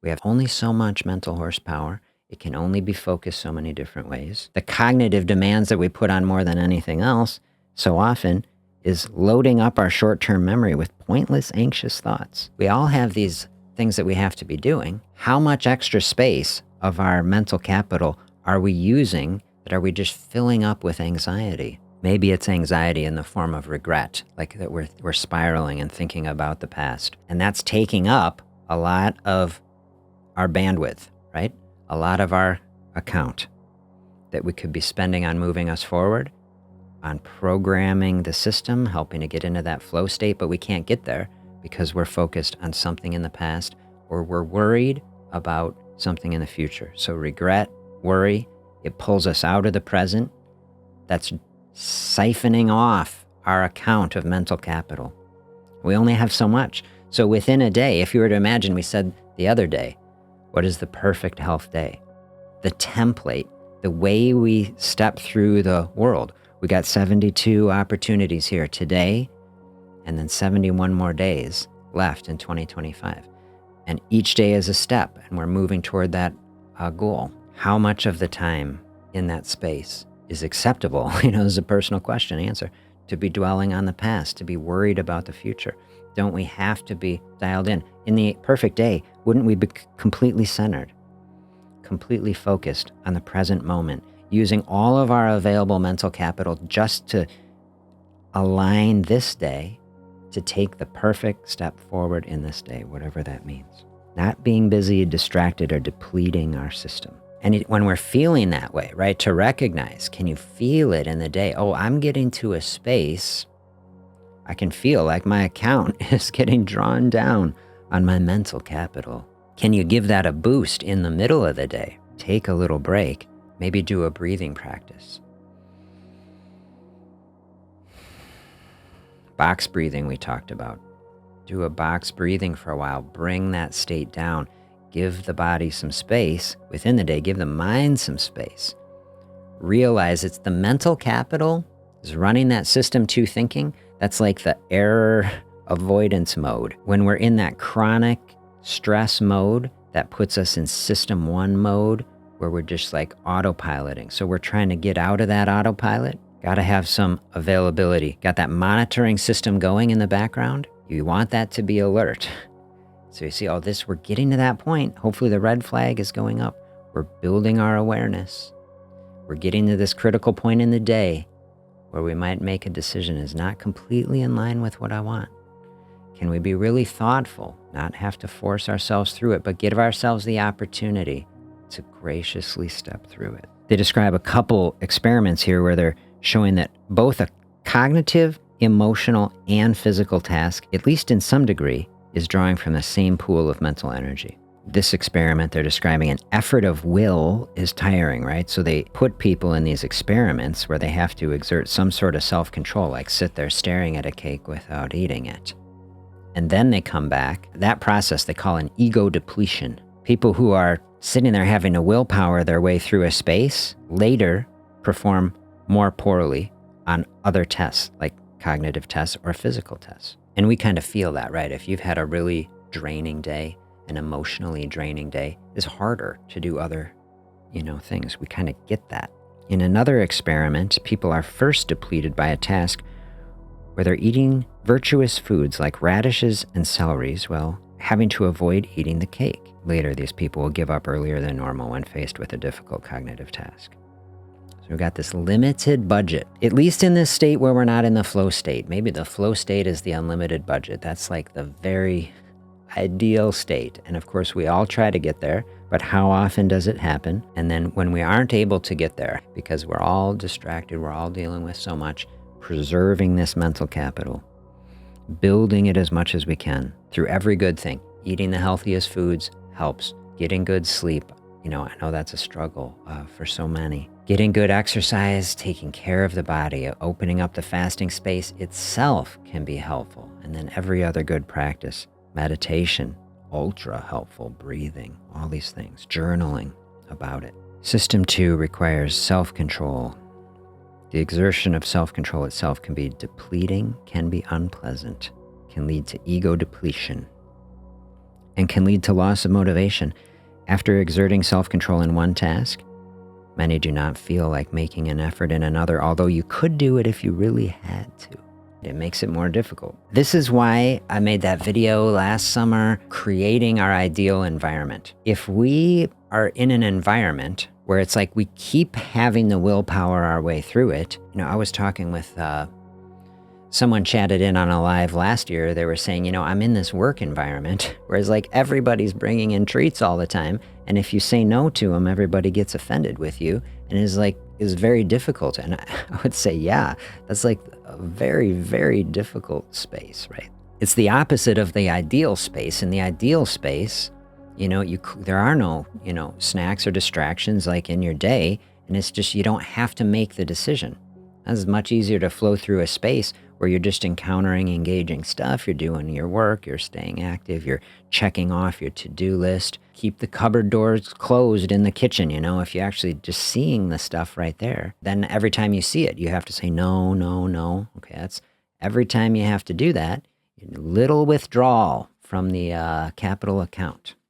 We have only so much mental horsepower. It can only be focused so many different ways. The cognitive demands that we put on more than anything else so often is loading up our short-term memory with pointless, anxious thoughts. We all have these things that we have to be doing. How much extra space of our mental capital are we using that are we just filling up with anxiety? Maybe it's anxiety in the form of regret, like that we're spiraling and thinking about the past. And that's taking up a lot of our bandwidth, right? A lot of our account that we could be spending on moving us forward, on programming the system, helping to get into that flow state, but we can't get there because we're focused on something in the past or we're worried about something in the future. So regret, worry, it pulls us out of the present. That's siphoning off our account of mental capital. We only have so much. So within a day, if you were to imagine, we said the other day, what is the perfect health day? The template, the way we step through the world. We got 72 opportunities here today, and then 71 more days left in 2025. And each day is a step, and we're moving toward that goal. How much of the time in that space is acceptable? Is a personal question, answer. To be dwelling on the past, to be worried about the future. Don't we have to be dialed in? In the perfect day, wouldn't we be completely centered, completely focused on the present moment, using all of our available mental capital just to align this day to take the perfect step forward in this day, whatever that means. Not being busy, distracted, or depleting our system. And when we're feeling that way, right, to recognize, can you feel it in the day? Oh, I'm getting to a space, I can feel like my account is getting drawn down on my mental capital. Can you give that a boost in the middle of the day? Take a little break, maybe do a breathing practice. Box breathing we talked about. Do a box breathing for a while, bring that state down. Give the body some space within the day, give the mind some space. Realize it's the mental capital is running that system 2 thinking. That's like the error avoidance mode. When we're in that chronic stress mode, that puts us in system 1 mode where we're just like autopiloting. So we're trying to get out of that autopilot. Got to have some availability. Got that monitoring system going in the background. You want that to be alert. So you see, we're getting to that point. Hopefully the red flag is going up. We're building our awareness. We're getting to this critical point in the day where we might make a decision is not completely in line with what I want. Can we be really thoughtful, not have to force ourselves through it, but give ourselves the opportunity to graciously step through it? They describe a couple experiments here where they're showing that both a cognitive, emotional, and physical task, at least in some degree, is drawing from the same pool of mental energy. This experiment, they're describing an effort of will is tiring, right? So they put people in these experiments where they have to exert some sort of self-control, like sit there staring at a cake without eating it. And then they come back. That process they call an ego depletion. People who are sitting there having to willpower their way through a space later perform more poorly on other tests, like cognitive tests or physical tests. And we kind of feel that, right? If you've had a really draining day, an emotionally draining day, it's harder to do other, things. We kind of get that. In another experiment, people are first depleted by a task where they're eating virtuous foods like radishes and celeries while having to avoid eating the cake. Later, these people will give up earlier than normal when faced with a difficult cognitive task. So we've got this limited budget, at least in this state where we're not in the flow state. Maybe the flow state is the unlimited budget. That's like the very ideal state. And of course, we all try to get there, but how often does it happen? And then when we aren't able to get there, because we're all distracted, we're all dealing with so much, preserving this mental capital, building it as much as we can through every good thing. Eating the healthiest foods helps. Getting good sleep. I know that's a struggle for so many. Getting good exercise, taking care of the body, opening up the fasting space itself can be helpful. And then every other good practice. Meditation, ultra helpful, breathing, all these things, journaling about it. System 2 requires self-control. The exertion of self-control itself can be depleting, can be unpleasant, can lead to ego depletion. and can lead to loss of motivation. After exerting self-control in one task, many do not feel like making an effort in another, although you could do it if you really had to. It makes it more difficult. This is why I made that video last summer, creating our ideal environment. If we are in an environment where it's like we keep having the willpower our way through it, I was talking with someone chatted in on a live last year. They were saying, I'm in this work environment, whereas like everybody's bringing in treats all the time. And if you say no to them, everybody gets offended with you and is very difficult. And I would say, yeah, that's like a very, very difficult space, right? It's the opposite of the ideal space. In the ideal space, there are no, snacks or distractions like in your day. And it's just, you don't have to make the decision. It's much easier to flow through a space where you're just encountering engaging stuff. You're doing your work, you're staying active, you're checking off your to-do list. Keep the cupboard doors closed in the kitchen, if you're actually just seeing the stuff right there. Then every time you see it, you have to say no, no, no. Okay, that's every time you have to do that, little withdrawal from the capital account.